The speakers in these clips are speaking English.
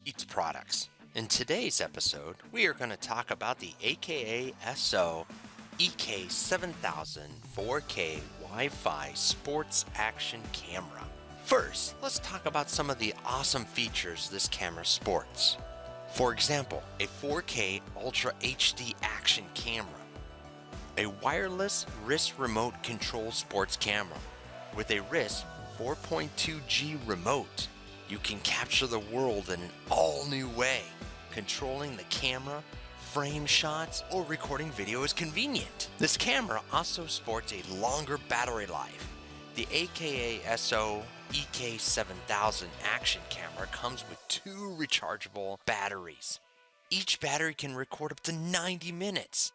Eats products. In today's episode, we are going to talk about the AKASO EK7000 4K Wi-Fi Sports Action Camera. First, let's talk about some of the awesome features this camera sports. For example, a 4K Ultra HD action camera, a wireless wrist remote control sports camera. With a wrist 4.2G remote, you can capture the world in an all-new way. Controlling the camera, frame shots, or recording video is convenient. This camera also sports a longer battery life. The AKASO EK7000 action camera comes with 2 rechargeable batteries. Each battery can record up to 90 minutes.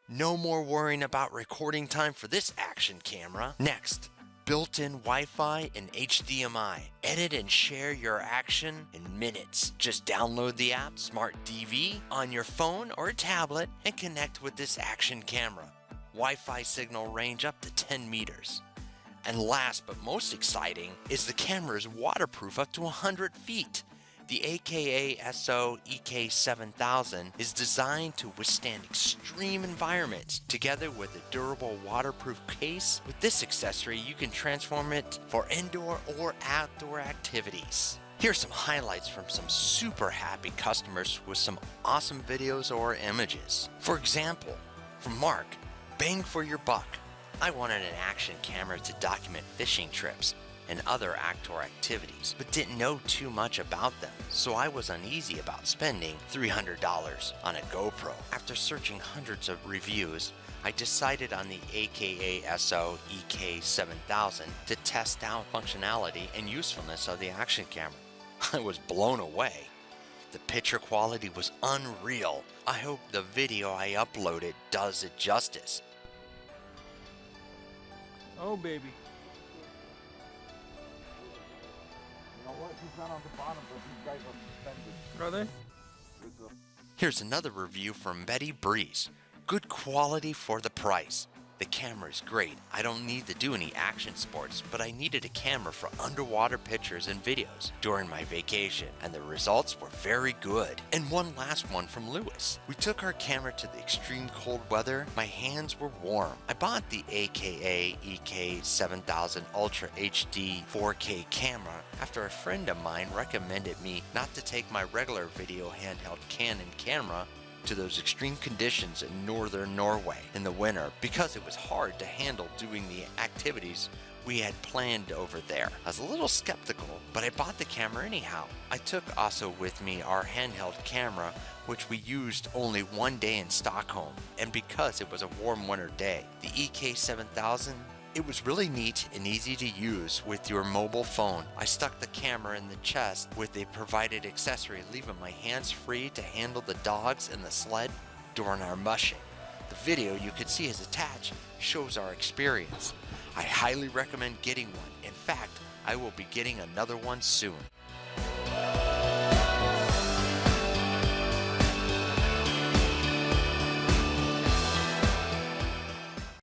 No more worrying about recording time for this action camera. Next, built-in Wi-Fi and HDMI. Edit and share your action in minutes. Just download the app Smart TV on your phone or a tablet and connect with this action camera. Wi-Fi signal range up to 10 meters. And last but most exciting is the camera is waterproof up to 100 feet. The AKASO EK7000 is designed to withstand extreme environments. Together with a durable waterproof case, with this accessory you can transform it for indoor or outdoor activities. Here's some highlights from some super happy customers with some awesome videos or images. For example, from Mark, bang for your buck. I wanted an action camera to document fishing trips and other outdoor activities, but didn't know too much about them, so I was uneasy about spending $300 on a GoPro. After searching hundreds of reviews, I decided on the AKASO EK7000 to test out functionality and usefulness of the action camera. I was blown away. The picture quality was unreal. I hope the video I uploaded does it justice. Oh, baby. You know what? He's not on the bottom, but these guys are suspended. Are they? Here's another review from Betty Breeze. Good quality for the price. The camera is great. I don't need to do any action sports, but I needed a camera for underwater pictures and videos during my vacation, and the results were very good. And one last one from Lewis. We took our camera to the extreme cold weather. My hands were warm. I bought the AKA EK7000 Ultra HD 4K camera after a friend of mine recommended me not to take my regular video handheld Canon camera to those extreme conditions in northern Norway in the winter because it was hard to handle doing the activities we had planned over there. I was a little skeptical, but I bought the camera anyhow. I took also with me our handheld camera, which we used only one day in Stockholm, and because it was a warm winter day. The EK7000, it was really neat and easy to use with your mobile phone. I stuck the camera in the chest with a provided accessory, leaving my hands free to handle the dogs and the sled during our mushing. The video you can see is attached shows our experience. I highly recommend getting one. In fact, I will be getting another one soon.